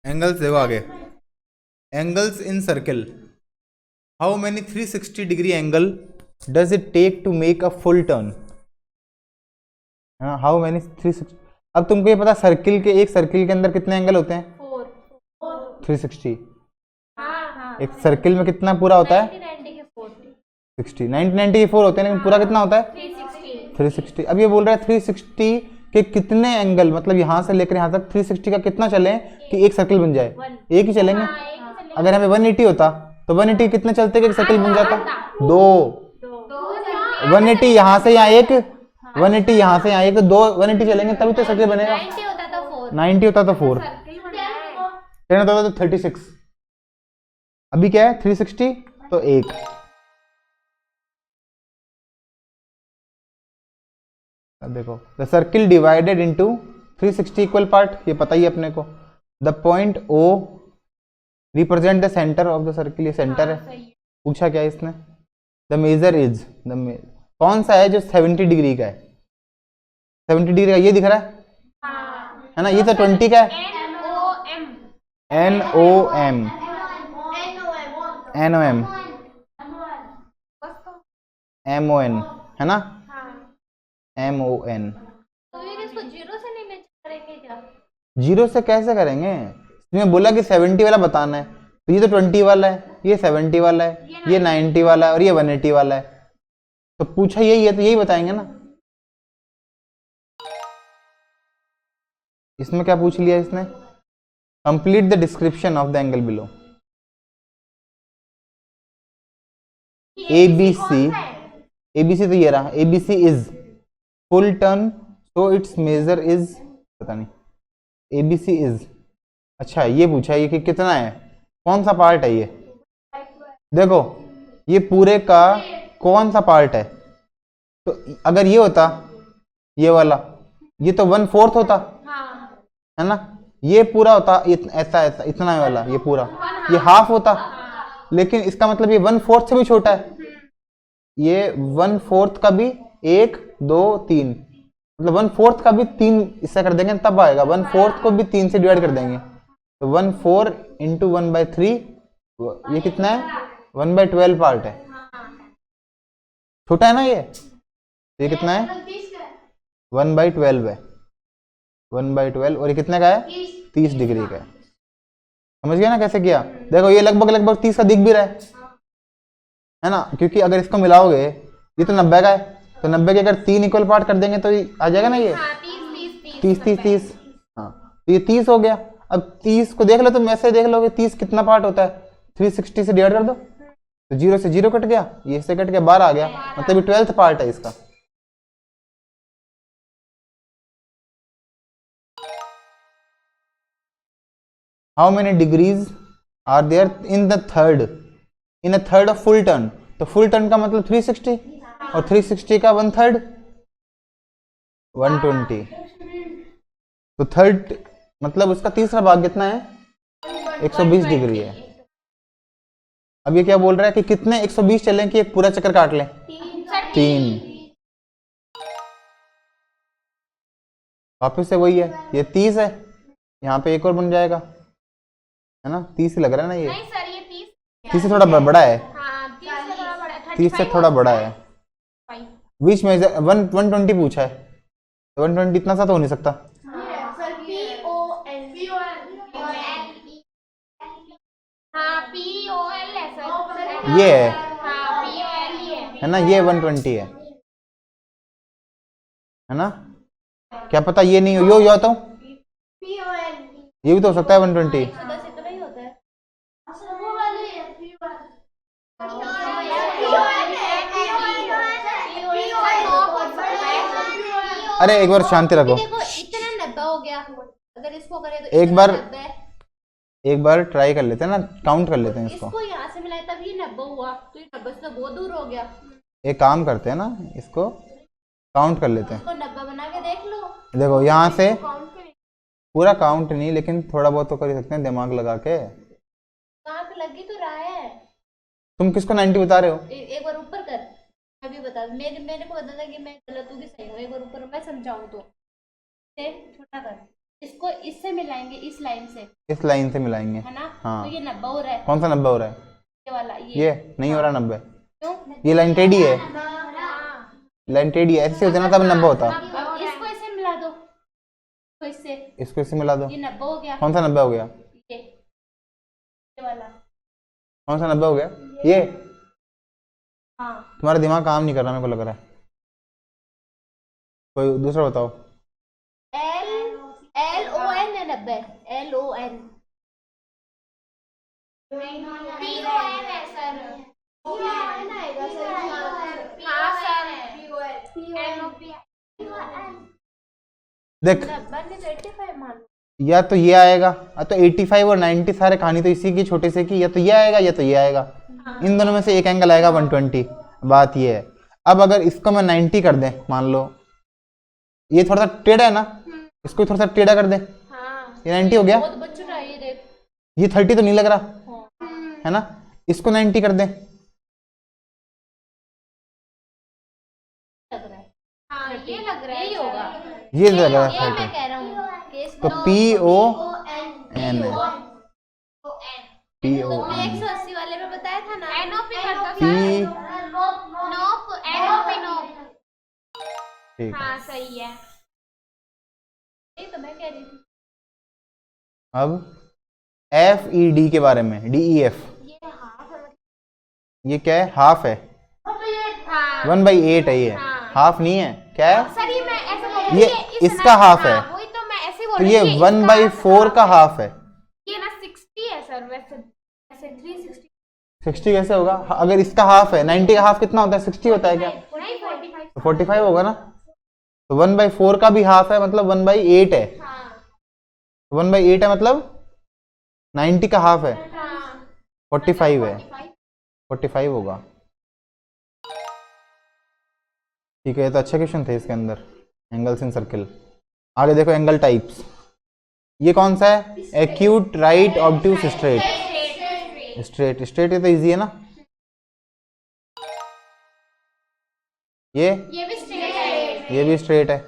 Angles देखो आगे, angles in circle, how many 360 degree angle does it take to make a full turn. हाँ, how many 360। अब तुमको ये पता सर्किल के, एक सर्किल के अंदर कितने एंगल होते हैं? 360। एक सर्किल में कितना पूरा होता है? 60। 90 4 होते हैं, लेकिन पूरा कितना होता है? 360। अब ये बोल रहा है 360 के कितने एंगल, मतलब यहाँ से लेकर यहाँ तक 360 का कितना चले कि एक सर्किल बन जाए? एक ही चलेंगे। अगर हमें 180 होता तो 180 कितने चलते कि एक सर्किल बन जाता? दो। 180 यहाँ से यहाँ एक, 180 यहाँ से यहाँ एक, तो दो 180 चलेंगे तभी तो सर्किल बनेगा। 90 होता तो 4, 10 होता तो 36। अभी क्या है? 360 तो एक। अब देखो, the circle divided into 360 equal part, ये पता ही अपने को। The point O represent the centre of the circle, ये सेंटर है। पूछा क्या है इसने? द मेजर इज कौन सा है जो 70 डिग्री का है? 70 डिग्री का ये दिख रहा है ना? ये तो 20 का है। NOM, NOM, MON है ना? MON। तो ये इसको जीरो से नहीं मैच करेंगे क्या? जीरो से कैसे करेंगे? इसमें बोला कि 70 वाला बताना है, तो ये तो 20 वाला है, ये 70 वाला है, ये 90 वाला है और ये 180 वाला है। तो पूछा यही है तो यही बताएंगे ना। इसमें क्या पूछ लिया इसने? Complete the description of the angle below. ABC, ABC तो ये रहा, ABC is full turn, so it's major is, पता नहीं, ABC इज। अच्छा ये पूछा है ये कि कितना है, कौन सा पार्ट है ये? देखो ये पूरे का कौन सा पार्ट है? तो अगर ये होता ये वाला, ये तो 1/4 होता है ना? ये पूरा होता ऐसा ऐसा इतना वाला, ये पूरा, ये हाफ होता। लेकिन इसका मतलब ये 1/4 से भी छोटा है। ये 1/4 का भी 1 2 3, मतलब 1/4 का भी 3 इससे कर देंगे तब आएगा। 1/4 को भी 3 से डिवाइड कर देंगे तो 1/4 इंटू 1/3, ये कितना है? 1/12 पार्ट है। छोटा है ना ये? ये कितना है? 1/12 है, 1/12। और ये कितने का है? 30 डिग्री का है। समझ गया ना कैसे किया? देखो ये लगभग लगभग 30 का दिख भी रहा है ना? क्योंकि अगर इसको मिलाओगे, ये तो 90 का है, तो 90 के अगर 3 इक्वल पार्ट कर देंगे तो आ जाएगा ना ये 30 30 30। हाँ तो ये 30 हो गया। अब 30 को देख लो, तुम ऐसे देख लोगे 30 कितना पार्ट होता है? 360 से डिवाइड कर दो तो 0 से 0 कट गया, ये से कट गया, 12 आ गया, मतलब ये 12th पार्ट है इसका। How many degrees are there in the third, in a third of full turn? तो फुल टर्न का मतलब 360, और 360 का 1/3 120। तो थर्ड मतलब उसका तीसरा भाग कितना है? 120 डिग्री है। अब ये क्या बोल रहा है कि कितने 120 चलें कि एक पूरा चक्कर काट लें? 3। वापस से वही है, ये 30 है, यहाँ पे एक और बन जाएगा, है ना? 30 ही लग रहा है ना ये? नहीं सर, ये 30 से थोड़ा बड़ा है। हाँ, 30 से थोड़ा बड़ा है, 30 से थोड़ा बड़ा है। 35। विच मेजर 120 पूछा है, तो 120 इतना सा तो हो नहीं सकता। ये है ना? ये 120 है ना? क्या पता ये नहीं हो, यो जाता हूँ, ये भी तो हो सकता है 120। इतना ही होता है। अरे एक बार शांति रखो, देखो इतना 90 हो गया, अगर इसको करें तो एक बार 90 है। एक बार ट्राई कर लेते हैं ना, काउंट कर लेते हैं इसको। इसको यहाँ से मिलाया तब ये 90 हुआ, तो ये 90 से बहुत दूर हो गया। एक काम करते हैं ना, इसको काउंट कर लेते हैं। इसको 90 बना के देख लो। देखो यहाँ से पूरा काउंट नहीं, लेकिन थोड़ा बहुत तो कर ही सकते हैं दिमाग लगा के। कहाँ पे लगी तो रहा है। तुम किसको 90 बता रहे हो? एक बार ऊपर कर, मैं भी बता, मेरे को बता था कि मैं गलत हूँ कि सही हूँ। एक बार ऊपर मैं समझाऊँ तो छोटा कर। इसको इससे मिलाएंगे, इस लाइन से, इस लाइन से मिलाएंगे, है ना? हाँ। तो ये 90 हो रहा है। कौन सा 90 हो रहा है? ये वाला, ये नहीं हो रहा 90। क्यों? ये लाइन टेढ़ी है, लाइन टेढ़ी है, ऐसे होता ना तब 90 होता। अब इसको इससे मिला दो, तो इससे, इसको इससे मिला दो, ये 90 हो गया। कौन सा 90 हो गया? ये वाला, कौन सा 90 हो गया? ये हाँ। तुम्हारा दिमाग काम नहीं कर रहा मेरे को लग रहा है, कोई दूसरा बताओ। LON है 90, LON। PON है सर, PON आएगा सर। हाँ सर, देख 85 मान लो। या तो ये आएगा, या तो 85 और 90 सारे कहानी तो इसी की छोटे से की, या तो ये आएगा या तो ये आएगा, इन दोनों में से एक एंगल आएगा 120। बात ये है। अब अगर इसको मैं 90 कर दें, मान लो ये थोड़ा सा टेढ़ा है ना, इसको थोड़ा सा टेढ़ा कर दें, ये 90 हो गया। बहुत बच्चों का ये देख, ये 30 तो नहीं लग रहा है ना, इसको 90 कर दें, लग रहा है। हाँ ये लग रहा है, यही होगा, ये लग रहा ये है मैं 30। कह रहा हूँ कि तो PON है, तो PON 180 वाले में बताया था ना, NOP करता P, नोप, NOP नोप। ठीक है। हाँ सही है, ये तो मैं कह रही थी। अब FED के बारे में, DEF, ये हाफ है, ये क्या है? हाफ है, हाँ 1/8 है ये, हाँ। हाफ नहीं है, क्या है? सर ये मैं ऐसा बोल रही ये हूँ, इसका हाफ है, वही तो मैं ऐसे बोल तो रही ये हूँ, 1/4 का हाफ है। ये ना 60 है सर, वैसे ऐसे 360 60 कैसे होगा? अगर इसका हाफ है, 90 का हाफ कितना होता है? 60 होता है क्या? नहीं 45। तो 45 होगा ना, तो 1/4 का भी हाफ है, मतलब 1/8 है, हाँ 1/8 है मतलब 90 का हाफ है, हाँ 45 है, 45 होगा। ठीक है, तो अच्छे क्वेश्चन थे इसके अंदर, एंगल्स इन सर्किल। आगे देखो एंगल टाइप्स, ये कौन सा है? Acute, right, obtuse, straight. Straight, straight ये तो इजी है ना, ये भी स्ट्रेट है, ये भी स्ट्रेट है।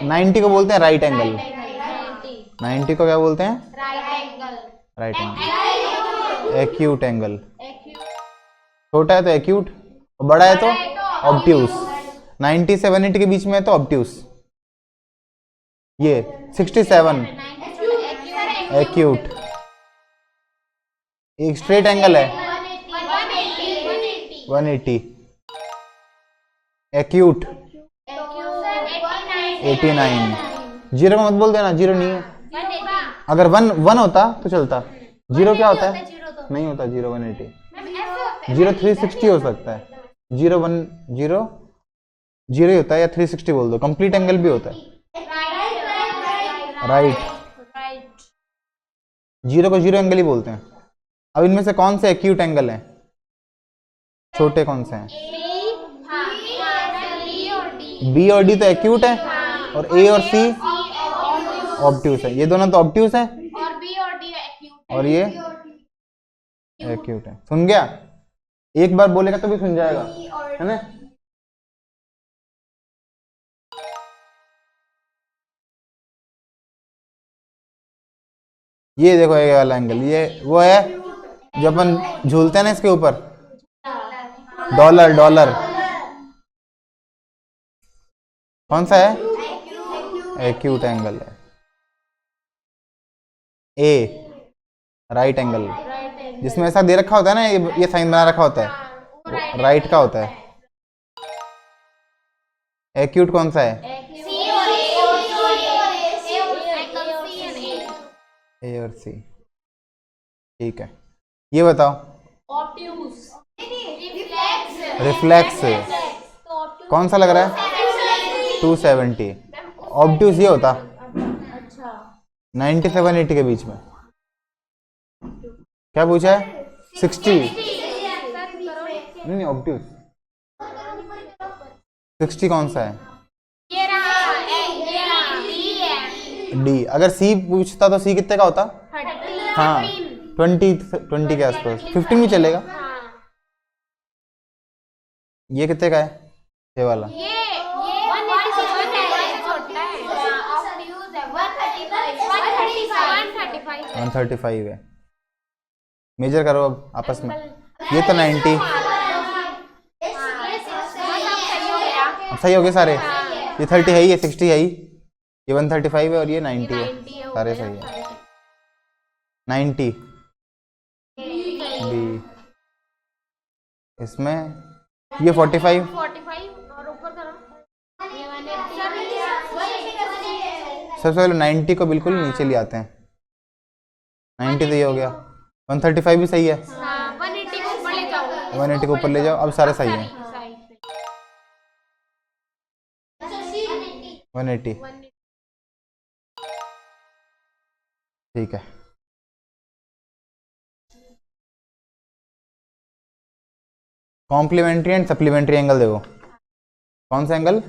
90 को बोलते हैं राइट एंगल, 90 को क्या बोलते हैं? Right angle. एक्यूट एंगल, छोटा है तो एक्यूट, और बड़ा है तो ऑब्ट्यूस। 90 से 180 के बीच में है तो ऑब्ट्यूस। ये 67 एक्यूट। एक स्ट्रेट एंगल है 180, एक्यूट 89। जीरो में मत बोल देना, जीरो नहीं है। अगर 1 होता तो चलता, जीरो क्या होता है? नहीं होता जीरो 180, जीरो 360 हो सकता है, जीरो 1 जीरो जीरो ही होता है, या 360 बोल दो। कंप्लीट एंगल भी होता है राइट, जीरो को जीरो एंगल ही बोलते हैं। अब इनमें से कौन से एक्यूट एंगल हैं? छोटे कौन से हैं? बी और डी तो एक्यूट है, और ए और सी ऑब्ट्यूस है। ये दोनों तो ऑब्ट्यूस है, और बी और डी एक्यूट और ये एक्यूट है। सुन गया? एक बार बोलेगा तो भी सुन जाएगा, है ना? ये देखो ये वाला एंगल, ये वो है जो अपन झूलते हैं ना इसके ऊपर, डॉलर। डॉलर कौन सा है? एक्यूट एंगल है। ए राइट एंगल, जिसमें ऐसा दे रखा होता है ना, ये साइन बना रखा होता है, राइट का होता है। एक्यूट कौन सा है? ए और सी। ठीक है, ये बताओ रिफ्लेक्स कौन सा लग रहा है? 270। ऑब्ट्यूस ये होता 90 से 180 के बीच में। क्या पूछा है? 60। नहीं ऑब्ट्यूस 60 कौन सा है? डी। अगर सी पूछता तो सी कितने का होता? हाँ 20 के आसपास, 15 भी चलेगा। ये कितने का है? ये वाला 135 है। मेजर करो अब आपस में। ये तो 90। अब सही हो गए सारे। ये 30 है, ये 60 है, ये 135 है और ये 90 है। सारे सही है। 90 बी। इसमें ये 45 और ऊपर करो। सबसे पहले 90 को बिल्कुल नीचे ले आते हैं। 90 तो ये हो गया। 135 भी सही है। 180 को ऊपर ले जाओ। 180 को ऊपर ले जाओ। अब सारे सही है। 180 ठीक है। कॉम्प्लीमेंट्री एंड सप्लीमेंट्री एंगल देखो। कौन सा एंगल?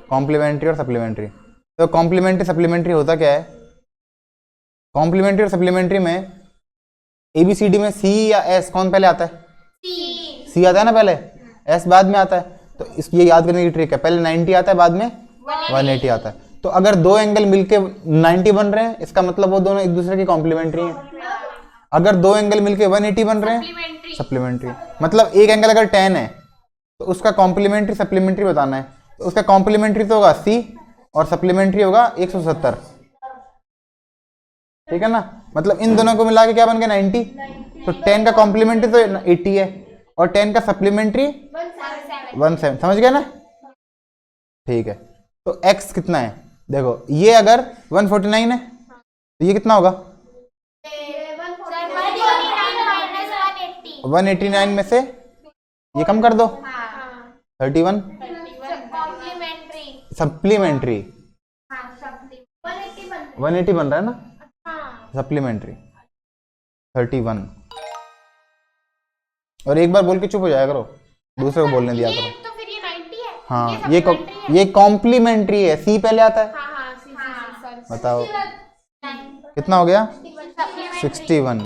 कॉम्प्लीमेंट्री और सप्लीमेंट्री। तो कॉम्प्लीमेंट्री सप्लीमेंट्री होता क्या है? कॉम्प्लीमेंट्री और सप्लीमेंट्री में ABCD में C या S कौन पहले आता है? C आता है ना पहले, S बाद में आता है। तो इसकी ये याद करने की ट्रिक है, पहले 90 आता है, बाद में 180 आता है। तो अगर दो एंगल मिलके 90 बन रहे हैं, इसका मतलब वो दोनों एक दूसरे की कॉम्प्लीमेंट्री हैं। अगर दो एंगल मिलके 180 बन रहे हैं, सप्लीमेंट्री। मतलब एक एंगल अगर 10 है तो उसका कॉम्प्लीमेंट्री सप्लीमेंट्री बताना है। तो उसका कॉम्प्लीमेंट्री तो होगा 80 और सप्लीमेंट्री होगा 170। ठीक है ना? मतलब इन दोनों को मिला के क्या बन गया? 90। तो 10 का कॉम्प्लीमेंट्री तो 80 है और 10 का सप्लीमेंट्री 17। समझ गए ना? ठीक है। तो x कितना है? देखो ये अगर 149 है तो ये कितना होगा? 189 में से ये कम कर दो, 31 सप्लीमेंट्री। 180 बन रहा है ना, सप्लीमेंट्री 31। और एक बार बोल के चुप हो जाया करो, दूसरे को बोलने दिया करो। तो फिर ये 90 है। हाँ ये कॉम्प्लीमेंट्री है। C पहले आता है। बताओ कितना हो गया? 61।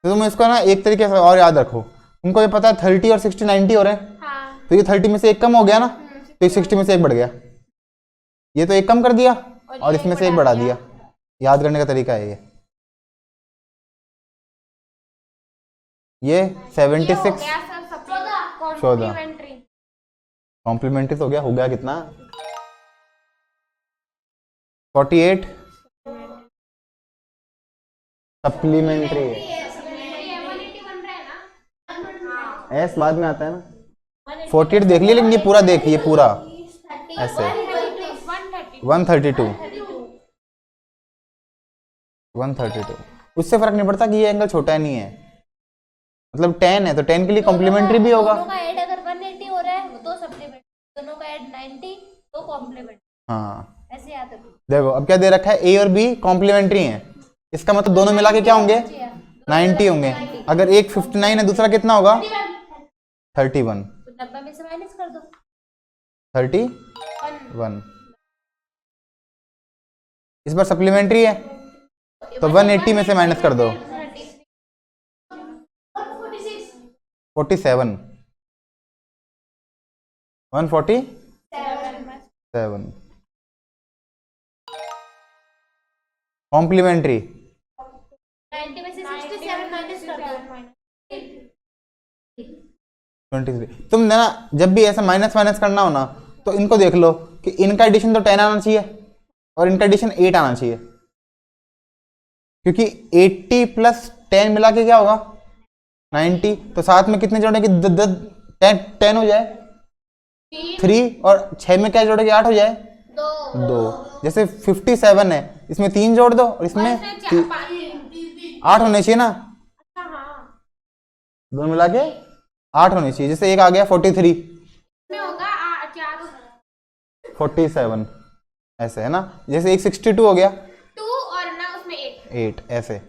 तो तुम इसको ना एक तरीके से और याद रखो। तुमको ये पता है 30 और 60 90 हो रहे हैं। तो ये 30 में से एक कम हो गया ना, तो ये 60 में से एक बढ़ गया। ये तो एक कम कर दिया और इसमें से एक बढ़ा दिया। याद करने का तरीका है ये 76 14 कॉम्प्लीमेंट्री तो हो गया कितना? 48 सप्लीमेंट्री। S बाद में आता है ना। 48 देख लिया, लेकिन ये पूरा देखिए, पूरा ऐसे 132 उससे फर्क नहीं पड़ता कि ये एंगल छोटा नहीं है। मतलब 10 है तो 10 के लिए कॉम्प्लीमेंट्री भी होगा। दोनों का ऐड अगर 180 हो रहा है तो सप्लीमेंट्री, दोनों का ऐड 90 तो कॉम्प्लीमेंट्री। हाँ ऐसे याद रखो। देखो अब क्या दे रखा है, A और B कॉम्प्लीमेंट्री हैं। इसका मतलब दोनों मिला के क्या होंगे? 90 होंगे। अगर एक 59 है, दूसरा कितना होगा? 31। 90 में से माइनस कर दो 31। इस बार सप्लीमेंट्री है तो 180 में से माइनस कर दो 47। 147 कॉम्प्लीमेंट्री। 90 में से 67 माइनस कर दो 23। तुम ना जब भी ऐसा माइनस माइनस करना हो ना, तो इनको देख लो कि इनका एडिशन तो 10 आना चाहिए और इनका एडिशन 8 आना चाहिए, क्योंकि 80 प्लस 10 मिला के क्या होगा? 90। तो साथ में कितने जोड़े कि 10 हो जाए 3, और 6 में क्या जोड़े कि 8 हो जाए 2। जैसे 57 है, इसमें 3 जोड़ दो और इसमें 8 होने चाहिए ना, दोनों मिला के 8 होने चाहिए। जैसे एक आ गया 43 में होगा 47 ऐसे है ना। जैसे एक 62 हो गया 2 और ना उसमें 8 ऐसे।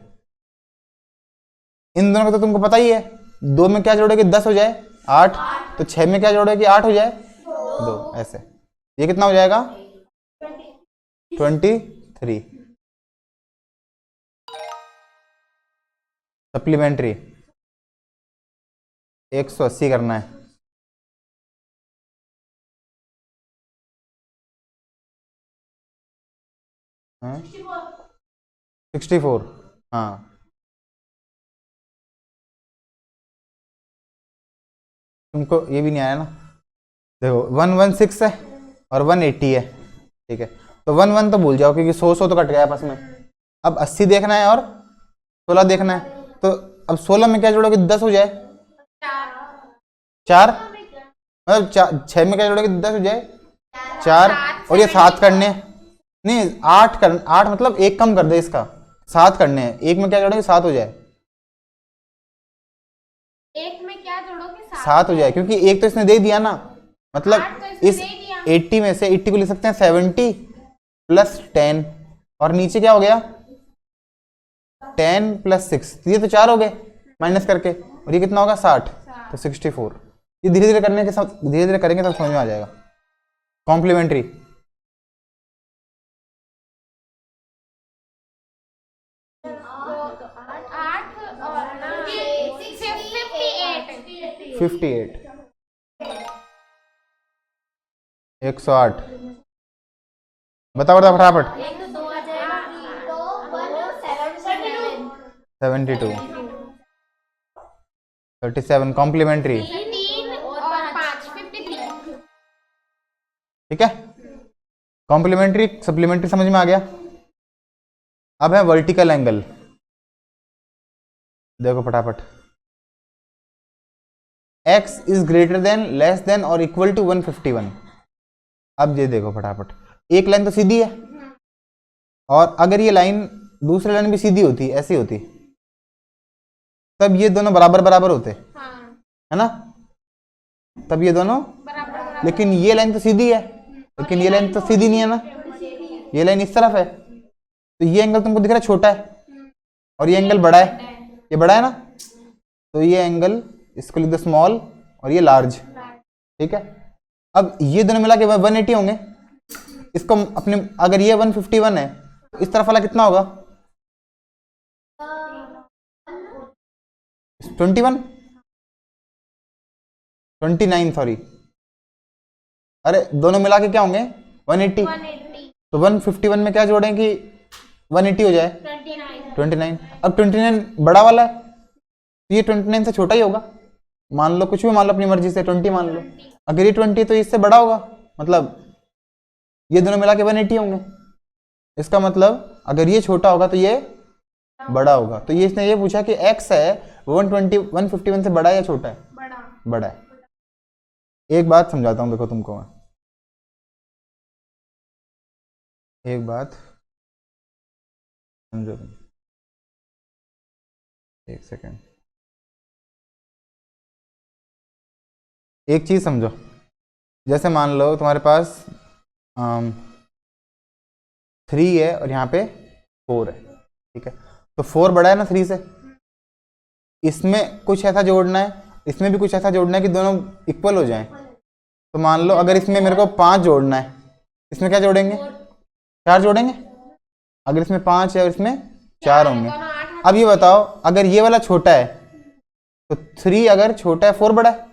इन दोनों का तो तुमको पता ही है, 2 में क्या जोड़ोगे 10 हो जाए 8, तो 6 में क्या जोड़ोगे 8 हो जाए 2 ऐसे। ये कितना हो जाएगा? 23। सप्लीमेंट्री 180 करना है। 64, हाँ तुमको ये भी नहीं आया ना। देखो 116 है और 180 है, ठीक है। तो 1 तो भूल जाओ क्योंकि 100 तो कट गया आपस में। अब 80 देखना है और 16 देखना है। तो अब 16 में क्या जोड़ोगे 10 हो जाए, 4 मतलब 6 में क्या जोड़ोगे 10 हो जाए 4, और ये 7 करने हैं, नहीं 8 मतलब एक कम कर दे इसका, 7 करने हैं, एक में क्या जोड़ोगे 7 हो जाए, एक में क्या जोड़ोगे 7 हो जाए, क्योंकि एक तो इसने दे दिया ना, मतलब 8 तो इसने इस दे दिया। 80 में से 80 को लिख सकते हैं 70 प्लस 10, और नीचे क्या हो गया 10 प्लस 6, ये तो 4 हो गए माइनस करके, और ये कितना होगा 60, तो 64। ये धीरे धीरे करने के साथ, धीरे धीरे करेंगे तब समझ में आ जाएगा। कॉम्प्लीमेंट्री, आठ और ना 58 58, 108, बताओ बताओ फटाफट। एक तो 2 आ जाएगा, तो 72, 37, कॉम्प्लीमेंट्री, 3 और 5 53। ठीक है। कॉम्प्लीमेंट्री सप्लीमेंट्री समझ में आ गया। अब है वर्टिकल एंगल, देखो फटाफट, x is greater than less than और इक्वल टू 151। अब ये देखो फटाफट, एक लाइन तो सीधी है, और अगर ये लाइन दूसरी लाइन भी सीधी होती, ऐसी होती, तब ये दोनों बराबर बराबर होते, है ना, तब ये दोनों, लेकिन ये लाइन तो सीधी है, लेकिन ये लाइन तो सीधी नहीं है ना, ये लाइन इस तरफ है, तो ये एंगल तुमको दिख रहा है छोटा है, और ये एंगल बड़ा है, ये बड़ा है ना, तो ये एंगल इसको लिख दो स्मॉल और ये लार्ज, ठीक है। अब ये दोनों मिला के 180 होंगे, इसको अपने, अगर ये 151 है तो इस तरफ वाला कितना होगा 21, 29 सॉरी, अरे दोनों मिला के क्या होंगे 180, तो 151 में क्या जोड़ें कि 180 हो जाए 29। अब 29 बड़ा वाला है, तो ये 29 से छोटा ही होगा, मान लो कुछ भी मान लो अपनी मर्जी से, 20 मान लो, अगर ये 20 तो इससे बड़ा होगा, मतलब ये दोनों मिला के 180 होंगे, इसका मतलब अगर ये छोटा होगा तो ये बड़ा होगा। तो ये इसने ये पूछा कि x है 151 से बड़ा है या छोटा है, बड़ा है। एक बात समझाता हूं, देखो तुमको मैं एक बात समझो तुम, एक सेकेंड, एक चीज समझो, जैसे मान लो तुम्हारे पास 3 है और यहाँ पे 4 है, ठीक है, तो 4 बड़ा है ना 3 से, इसमें कुछ ऐसा जोड़ना है, इसमें भी कुछ ऐसा जोड़ना है कि दोनों इक्वल हो जाएं। तो मान लो अगर इसमें मेरे को 5 जोड़ना है, इसमें क्या जोड़ेंगे 4 जोड़ेंगे, अगर इसमें 5 है और इसमें 4 होंगे। अब ये बताओ अगर ये वाला छोटा है तो 3 अगर छोटा है 4 बड़ा है,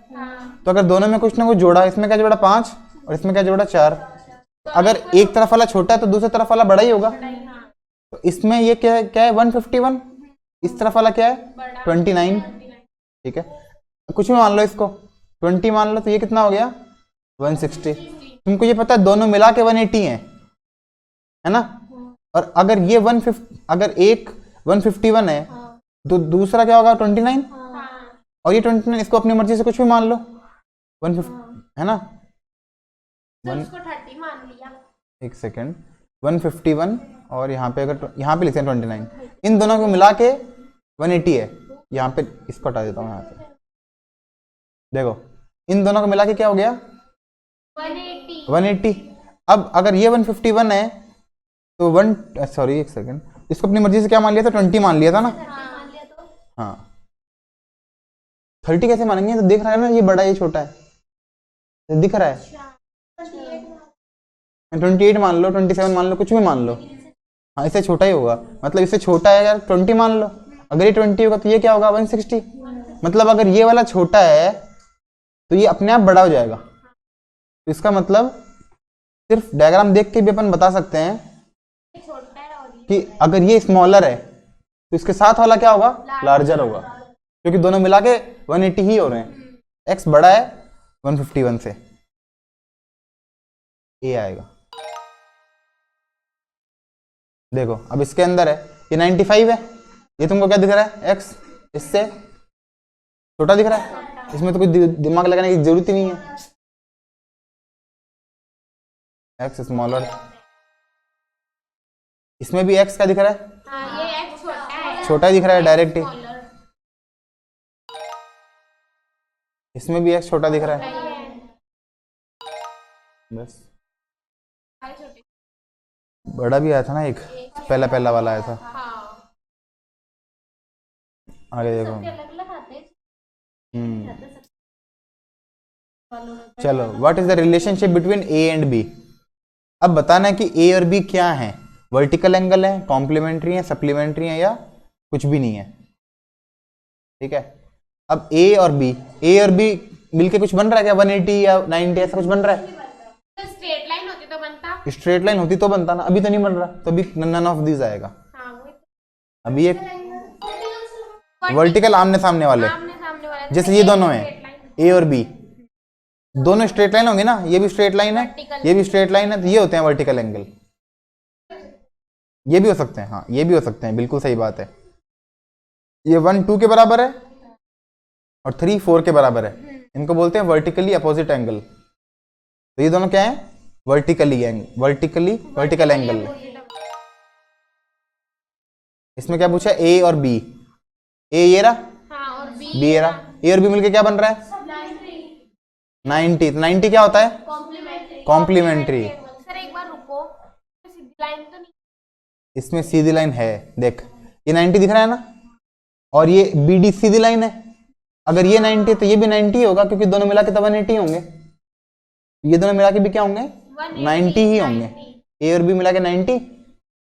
तो अगर दोनों में कुछ ना कुछ जोड़ा, इसमें क्या जोड़ा 5 और इसमें क्या जोड़ा 4, अगर एक तरफ वाला छोटा है तो दूसरी तरफ वाला बड़ा ही होगा। तो इसमें ये क्या है 151, इस तरफ वाला क्या है 29, ठीक है, कुछ भी मान लो, इसको 20 मान लो, तो ये कितना हो गया 160। तुमको ये पता है दोनों मिला के 180 है ना, और अगर ये 150, अगर एक 151 है तो दूसरा क्या होगा 29, और ये 29, इसको अपनी मर्जी से कुछ भी मान लो 150, है ना, उसको 30 मान लिया। एक सेकेंड, 151 और यहाँ पे अगर यहाँ पे लिखते हैं 29, इन दोनों को मिला के 180 है, यहाँ पे इसको हटा देता हूँ यहाँ से, देखो इन दोनों को मिला के क्या हो गया 180। अब अगर ये 151 है तो सॉरी एक सेकेंड, इसको अपनी मर्जी से क्या मान लिया था 20 मान लिया था ना, हाँ 30 कैसे मानेंगे, तो देख रहा है ना ये बड़ा है ये छोटा है, ये दिख रहा है, 28 मान लो 27 मान लो कुछ भी मान लो, हाँ इससे छोटा ही होगा, मतलब इससे छोटा है यार 20 मान लो, अगर ये 20 होगा तो ये क्या होगा 160, मतलब अगर ये वाला छोटा है तो ये अपने आप बड़ा हो जाएगा। तो इसका मतलब सिर्फ डायग्राम देख के भी अपन बता सकते हैं कि अगर ये स्मॉलर है तो इसके साथ वाला क्या होगा, लार्जर होगा, क्योंकि दोनों मिला के 180 ही हो रहे हैं। x बड़ा है 151 से, ए आएगा। देखो अब इसके अंदर है ये 95 है, ये तुमको क्या दिख रहा है, x इससे छोटा दिख रहा है, इसमें तो कुछ दिमाग लगाने की जरूरत ही नहीं है। x स्मॉलर, इसमें भी x क्या दिख रहा है, हाँ, ये x छोटा है, छोटा ही दिख रहा है डायरेक्ट ही, smaller इसमें भी x छोटा दिख रहा है, है। बस। छोटे। बड़ा भी आया था ना एक, पहला पहला वाला आया था। हाँ, आगे देखो। अलग अलग आते हैं। चलो, what is the relationship between A and B. अब बताना है कि ए और बी क्या है, वर्टिकल एंगल है, कॉम्प्लीमेंट्री है, सप्लीमेंट्री है, या कुछ भी नहीं है। ठीक है, अब ए और बी मिलके कुछ बन रहा है क्या, 180 या 90 ऐसा कुछ बन रहा है। तो स्ट्रेट लाइन होती तो बनता। स्ट्रेट लाइन होती तो बनता ना, अभी तो नहीं बन रहा, तो अभी नन ऑफ दिस आएगा। हाँ, वही तो। अभी एक वर्टिकल आमने सामने वाले, आमने सामने वाला, जैसे ये दोनों हैं straight line। ए और बी, दोनों स्ट्रेट लाइन होंगे ना, ये भी स्ट्रेट लाइन है, Vertical। ये भी स्ट्रेट लाइन है, तो ये होते हैं वर्टिकल एंगल। ये भी हो सकते हैं, हाँ ये भी हो सकते हैं, बिल्कुल सही बात है। ये 1 2 के बराबर है और 3 4 के बराबर है, इनको बोलते हैं वर्टिकली अपोजिट एंगल। तो ये दोनों क्या है, वर्टिकल एंगल। इसमें क्या पूछा, ए और बी, ए ये रहा, हाँ, और बी ये रहा, ए और बी मिलके क्या बन रहा है 90। 90 क्या होता है, कॉम्प्लीमेंट्री। सर एक बार रुको, सीधी लाइन तो नहीं। इसमें सीधी लाइन है, देख ये 90 दिख रहा है ना, और ये बी डी सीधी लाइन है। अगर ये 90 है तो ये भी 90 ही होगा, क्योंकि दोनों मिला के तो 180 होंगे। ये दोनों मिला के भी क्या होंगे, 90 ही होंगे। ए और बी मिला के 90।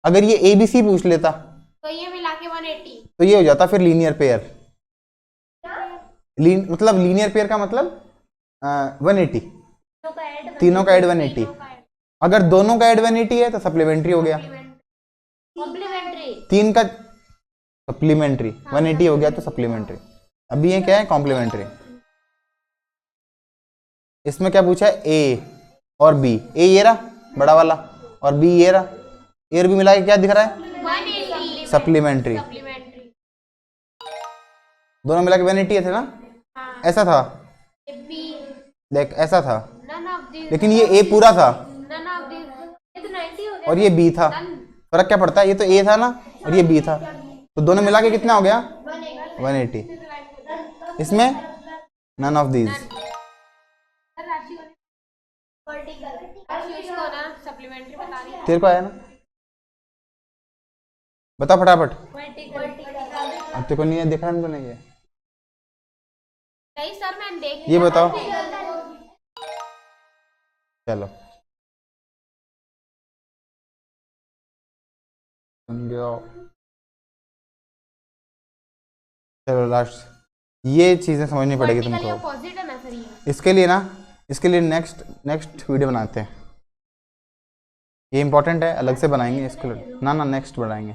अगर ये ए बी सी पूछ लेता तो ये मिला के 180, तो ये हो जाता फिर लीनियर पेयर। मतलब लीनियर पेयर का मतलब 180, तीनों का ऐड 180। अगर दोनों का ऐड 180 है तो सप्लीमेंट्री हो गया, कॉम्प्लीमेंट्री, तीन का सप्लीमेंट्री 180 हो गया तो सप्लीमेंट्री। अभी ये क्या है, कॉम्प्लीमेंट्री। इसमें क्या पूछा है, ए और बी, ए ये रहा बड़ा वाला और बी ये रहा, ए और बी मिला के क्या दिख रहा है, 180 सप्लीमेंट्री। सप्लीमेंट्री। दोनों मिला के 180 थे ना, हाँ, ऐसा था, बी देख ऐसा था, नन ऑफ दिस, लेकिन ये ए पूरा था नन ऑफ दिस, ये तो 90 हो गया। और ये बी था। फर्क क्या पड़ता है, ये तो ए था ना और ये बी था, तो दोनों मिला के कितना हो गया 180। इसमें नन ऑफ दीज। सप्लीमेंट्री बता रही है। तेरे को आया ना, बता फटाफट। अब तेरे को नहीं है, देखा इनको नहीं है, नहीं सर मैंने देख ये बताओ। चलो चलो लास्ट, ये चीजें समझनी पड़ेगी तुमको। अपोजिट है ना सर ये। इसके लिए नेक्स्ट वीडियो बनाते हैं, ये इंपॉर्टेंट है, अलग से बनाएंगे इसके लिए। ना नेक्स्ट बनाएंगे।